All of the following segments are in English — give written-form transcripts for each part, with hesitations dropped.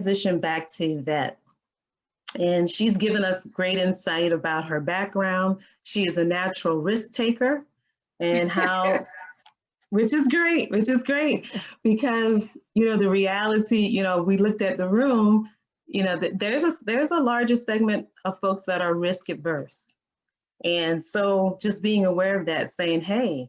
transition back to Yvette. And she's given us great insight about her background. She is a natural risk taker and how, which is great, because, the reality, we looked at the room, that there's a larger segment of folks that are risk adverse. And so just being aware of that, saying, hey,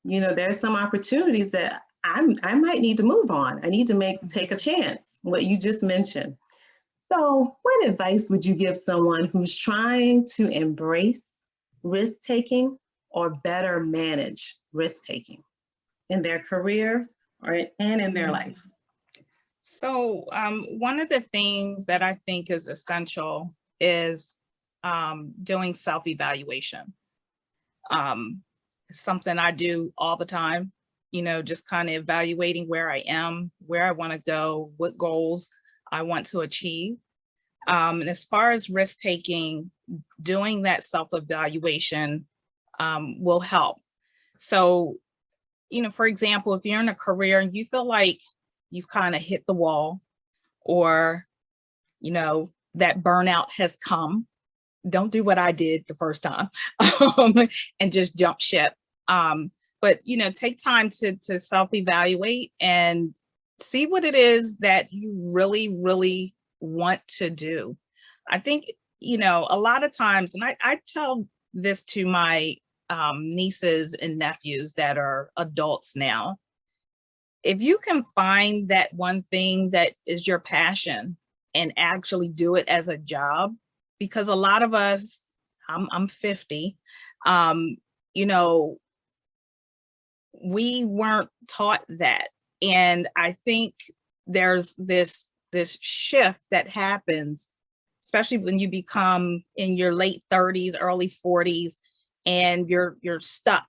there's some opportunities that I might need to move on. I need to take a chance, what you just mentioned. So what advice would you give someone who's trying to embrace risk-taking or better manage risk-taking in their career and in their life? So one of the things that I think is essential is doing self-evaluation. Something I do all the time, just kind of evaluating where I am, where I want to go, what goals I want to achieve. And as far as risk taking, doing that self-evaluation will help. So, for example, if you're in a career and you feel like you've kind of hit the wall, or, that burnout has come, don't do what I did the first time and just jump ship. But, take time to self-evaluate and see what it is that you really, really want to do. I think, a lot of times, and I tell this to my nieces and nephews that are adults now, if you can find that one thing that is your passion and actually do it as a job, because a lot of us, I'm 50, we weren't taught that. And I think there's this shift that happens, especially when you become in your late 30s, early 40s, and you're stuck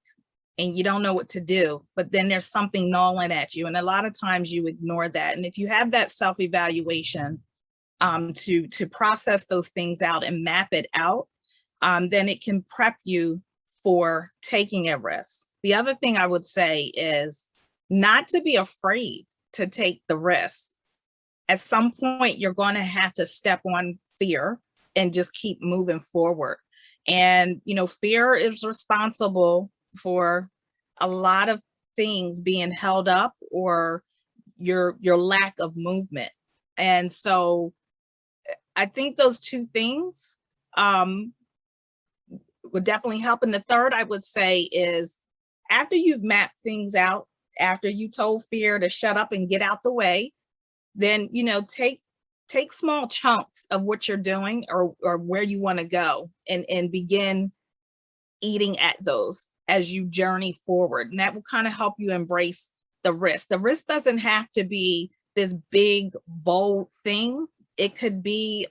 and you don't know what to do, but then there's something gnawing at you. And a lot of times you ignore that. And if you have that self-evaluation to process those things out and map it out, then it can prep you for taking a risk. The other thing I would say is not to be afraid to take the risk. At some point, you're going to have to step on fear and just keep moving forward. And, fear is responsible for a lot of things being held up or your lack of movement. And so I think those two things would definitely help. And the third I would say is, after you've mapped things out, after you told fear to shut up and get out the way, then, take small chunks of what you're doing or where you want to go and begin eating at those as you journey forward. And that will kind of help you embrace the risk. The risk doesn't have to be this big, bold thing. It could be,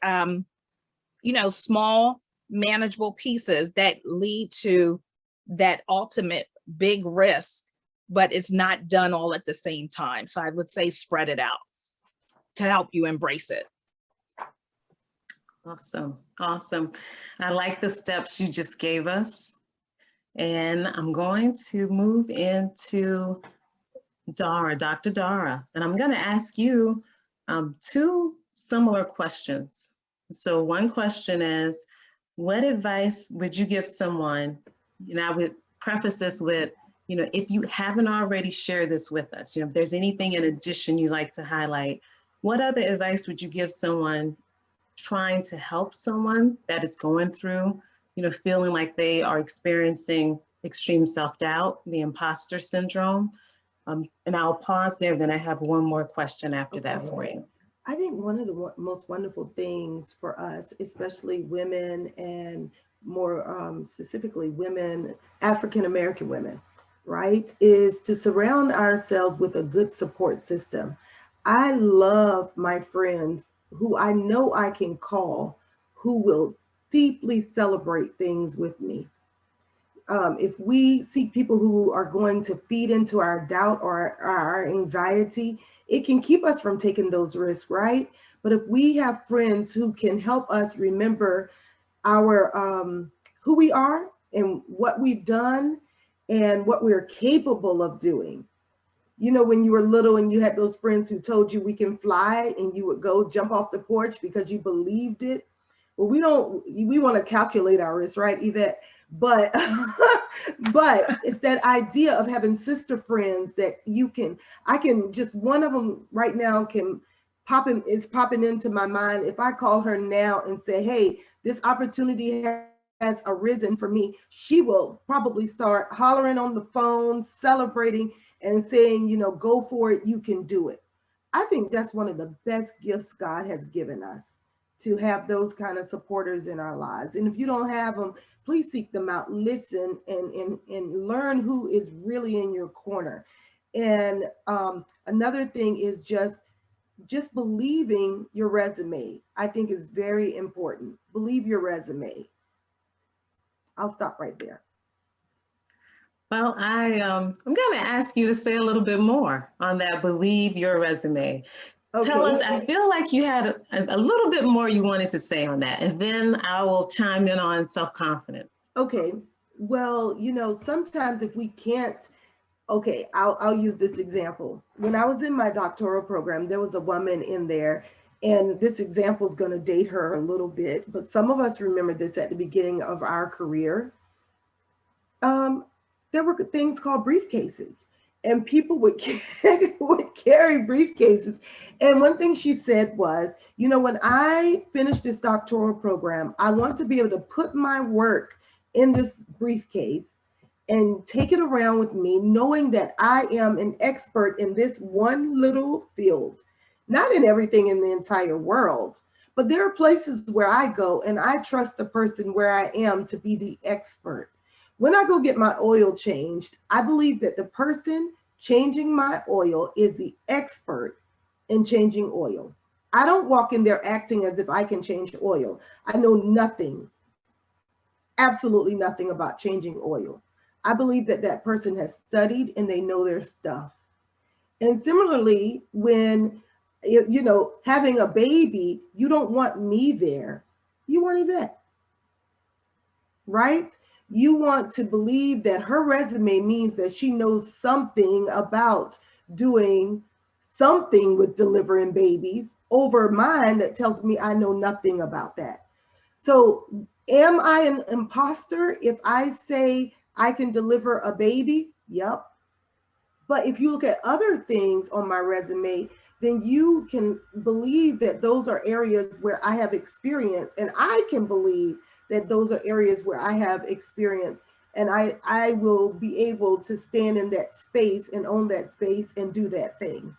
small, manageable pieces that lead to that ultimate big risk, but it's not done all at the same time. So I would say spread it out to help you embrace it. Awesome. I like the steps you just gave us. And I'm going to move into Dara, Dr. Dara, and I'm going to ask you two similar questions. So one question is, what advice would you give someone, I would preface this with, if you haven't already shared this with us, if there's anything in addition you'd like to highlight, what other advice would you give someone trying to help someone that is going through, feeling like they are experiencing extreme self-doubt, the imposter syndrome? And I'll pause there, then I have one more question after that for you. I think one of the most wonderful things for us, especially women and more specifically women, African-American women, right, is to surround ourselves with a good support system. I love my friends who I know I can call, who will deeply celebrate things with me. If we seek people who are going to feed into our doubt or our anxiety, it can keep us from taking those risks, right? But if we have friends who can help us remember our who we are and what we've done and what we're capable of doing, You know, when you were little and you had those friends who told you we can fly and you would go jump off the porch because you believed it. Well, we want to calculate our risk, right, Yvette? But but it's that idea of having sister friends that I can just, one of them right now is popping into my mind. If I call her now and say, hey, this opportunity has arisen for me, she will probably start hollering on the phone, celebrating and saying, you know, go for it, you can do it. I think that's one of the best gifts God has given us, to have those kind of supporters in our lives. And if you don't have them, please seek them out, listen, and learn who is really in your corner. And another thing is just believing your resume, I think is very important. Believe your resume. I'll stop right there. Well, I'm going to ask you to say a little bit more on that. Believe your resume. Okay. Tell us, I feel like you had a little bit more you wanted to say on that, and then I will chime in on self-confidence. Okay. Well, you know, sometimes if we can't, okay, I'll use this example. When I was in my doctoral program, there was a woman in there, and this example is going to date her a little bit, but some of us remember this at the beginning of our career. There were things called briefcases, and people would carry briefcases. And one thing she said was, you know, when I finish this doctoral program, I want to be able to put my work in this briefcase and take it around with me, knowing that I am an expert in this one little field, not in everything in the entire world, but there are places where I go and I trust the person where I am to be the expert. When I go get my oil changed, I believe that the person changing my oil is the expert in changing oil. I don't walk in there acting as if I can change oil. I know nothing, absolutely nothing about changing oil. I believe that that person has studied and they know their stuff. And similarly, when, you know, having a baby, you don't want me there. You want Yvette, right? You want to believe that her resume means that she knows something about doing something with delivering babies over mine that tells me I know nothing about that. So am I an imposter if I say I can deliver a baby? Yep. But if you look at other things on my resume, then you can believe that those are areas where I have experience, and I can believe that those are areas where I have experience, and I will be able to stand in that space and own that space and do that thing.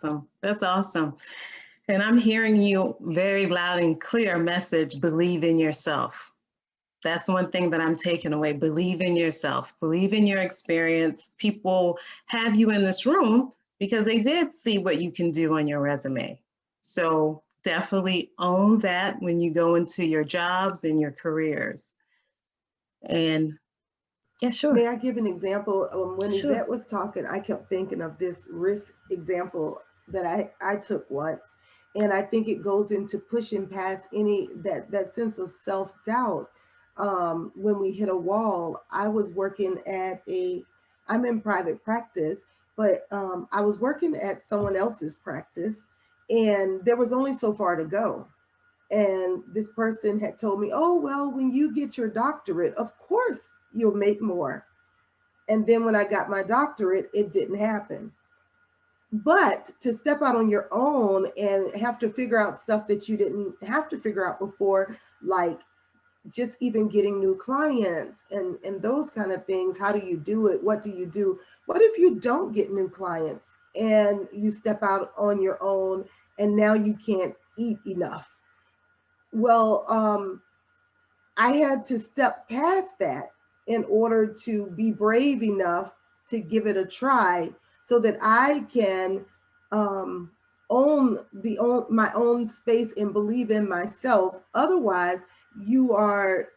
So that's awesome. And I'm hearing you very loud and clear message, believe in yourself. That's one thing that I'm taking away. Believe in yourself, believe in your experience. People have you in this room because they did see what you can do on your resume. So definitely own that when you go into your jobs and your careers. And yeah, sure. May I give an example? When Sure. Yvette was talking, I kept thinking of this risk example that I took once. And I think it goes into pushing past that sense of self-doubt. When we hit a wall, I was working I'm in private practice, but I was working at someone else's practice, and there was only so far to go. And this person had told me, oh, well, when you get your doctorate, of course you'll make more. And then when I got my doctorate, it didn't happen. But to step out on your own and have to figure out stuff that you didn't have to figure out before, like just even getting new clients and those kind of things. How do you do it? What do you do? What if you don't get new clients and you step out on your own and now you can't eat enough? Well, I had to step past that in order to be brave enough to give it a try so that I can own my own space and believe in myself. Otherwise, you are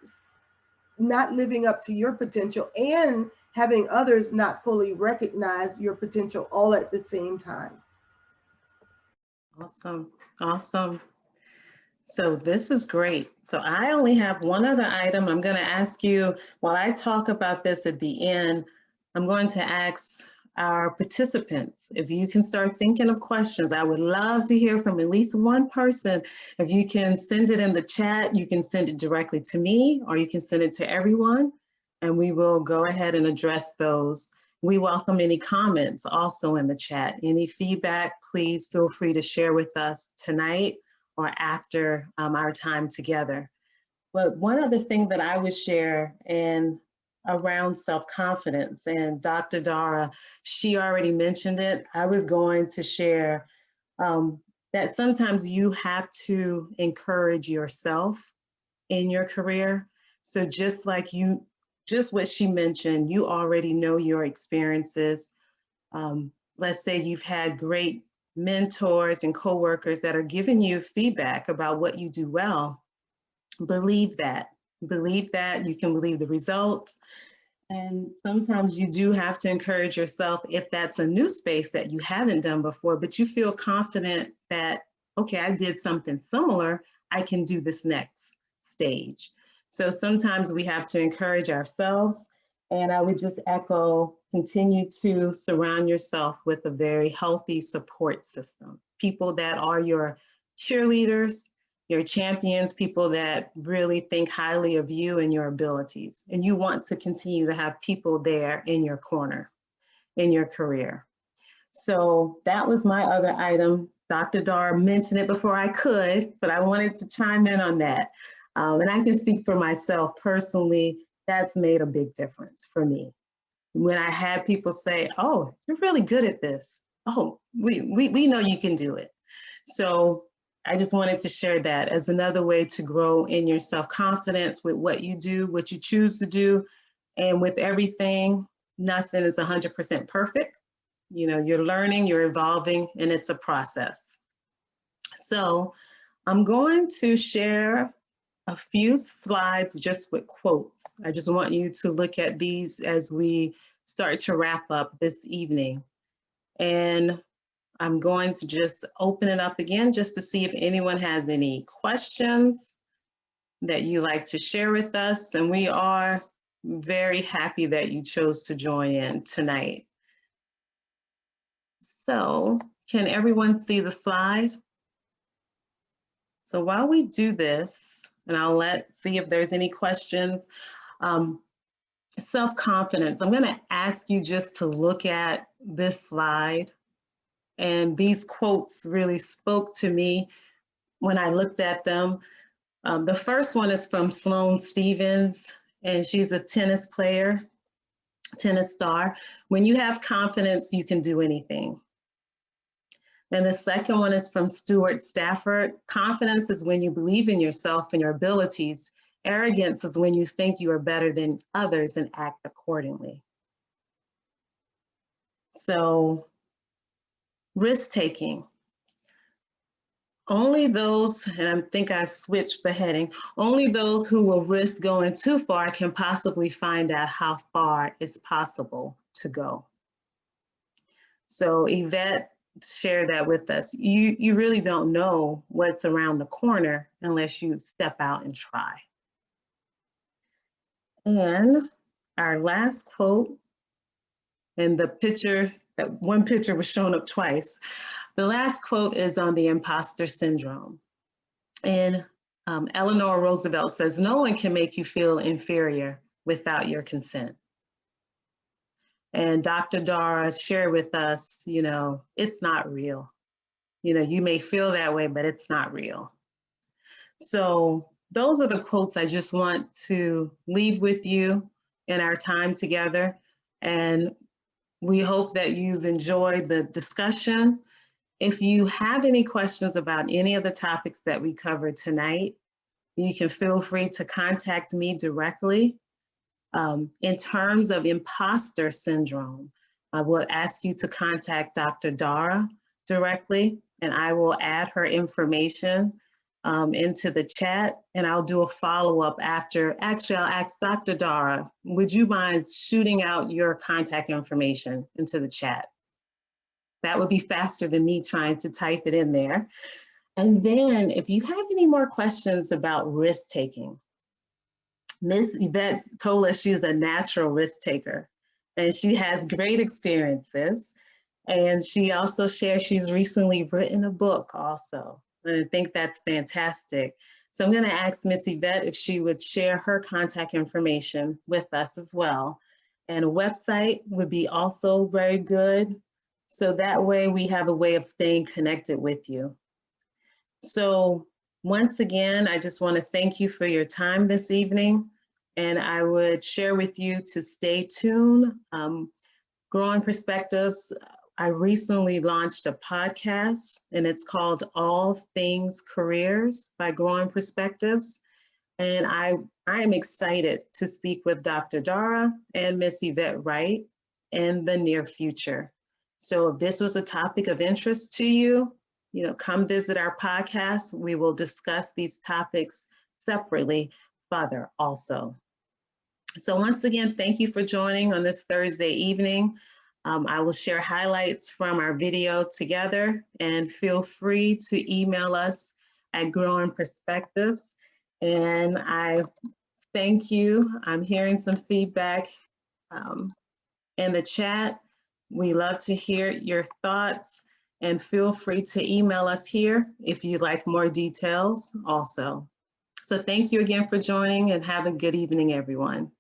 not living up to your potential and having others not fully recognize your potential all at the same time. Awesome. Awesome. So this is great. So I only have one other item. I'm going to ask you, while I talk about this at the end, I'm going to ask our participants, if you can start thinking of questions, I would love to hear from at least one person. If you can send it in the chat, you can send it directly to me, or you can send it to everyone, and we will go ahead and address those. We welcome any comments also in the chat. Any feedback, please feel free to share with us tonight or after our time together. But one other thing that I would share around self-confidence, and Dr. Dara, she already mentioned it. I was going to share that sometimes you have to encourage yourself in your career. So just like just what she mentioned, you already know your experiences. Let's say you've had great mentors and coworkers that are giving you feedback about what you do well. Believe that. Believe that. You can believe the results. And sometimes you do have to encourage yourself if that's a new space that you haven't done before, but you feel confident that, okay, I did something similar, I can do this next stage. So sometimes we have to encourage ourselves. And I would just echo, continue to surround yourself with a very healthy support system. People that are your cheerleaders, your champions, people that really think highly of you and your abilities. And you want to continue to have people there in your corner, in your career. So that was my other item. Dr. Dara mentioned it before I could, but I wanted to chime in on that. And I can speak for myself personally, that's made a big difference for me. When I had people say, oh, you're really good at this. Oh, we know you can do it. So I just wanted to share that as another way to grow in your self-confidence with what you do, what you choose to do. And with everything, nothing is 100% perfect. You know, you're learning, you're evolving, and it's a process. So I'm going to share a few slides just with quotes. I just want you to look at these as we start to wrap up this evening. And I'm going to just open it up again just to see if anyone has any questions that you like to share with us. And we are very happy that you chose to join in tonight. So can everyone see the slide? So while we do this, and I'll see if there's any questions. Self-confidence, I'm gonna ask you just to look at this slide. And these quotes really spoke to me when I looked at them. The first one is from Sloane Stephens, and she's a tennis player, tennis star. When you have confidence, you can do anything. And the second one is from Stuart Stafford. Confidence is when you believe in yourself and your abilities. Arrogance is when you think you are better than others and act accordingly. So, risk-taking. Only those, and I think I switched the heading, only those who will risk going too far can possibly find out how far it's possible to go. So Yvette shared that with us. You really don't know what's around the corner unless you step out and try. And our last quote, and the picture, that one picture was shown up twice. The last quote is on the imposter syndrome. And Eleanor Roosevelt says, no one can make you feel inferior without your consent. And Dr. Dara shared with us, you know, it's not real. You know, you may feel that way, but it's not real. So those are the quotes I just want to leave with you in our time together. And we hope that you've enjoyed the discussion. If you have any questions about any of the topics that we covered tonight, you can feel free to contact me directly. In terms of imposter syndrome, I will ask you to contact Dr. Dara directly, and I will add her information into the chat, and I'll do a follow-up after. Actually, I'll ask Dr. Dara, would you mind shooting out your contact information into the chat? That would be faster than me trying to type it in there. And then if you have any more questions about risk-taking, Ms.Yvette told us she's a natural risk taker. and she has great experiences. And she also shares she's recently written a book also. And I think that's fantastic. So I'm going to ask Ms.Yvette if she would share her contact information with us as well. And a website would be also very good. So that way we have a way of staying connected with you. So once again, I just want to thank you for your time this evening. And I would share with you to stay tuned. Growing Perspectives, I recently launched a podcast, and it's called All Things Careers by Growing Perspectives. And I am excited to speak with Dr. Dara and Ms.Yvette Wright in the near future. So if this was a topic of interest to you, come visit our podcast. We will discuss these topics separately further also. So once again, thank you for joining on this Thursday evening. I will share highlights from our video together, and feel free to email us at Growing Perspectives. And I thank you. I'm hearing some feedback in the chat. We love to hear your thoughts, and feel free to email us here if you'd like more details also. So thank you again for joining, and have a good evening, everyone.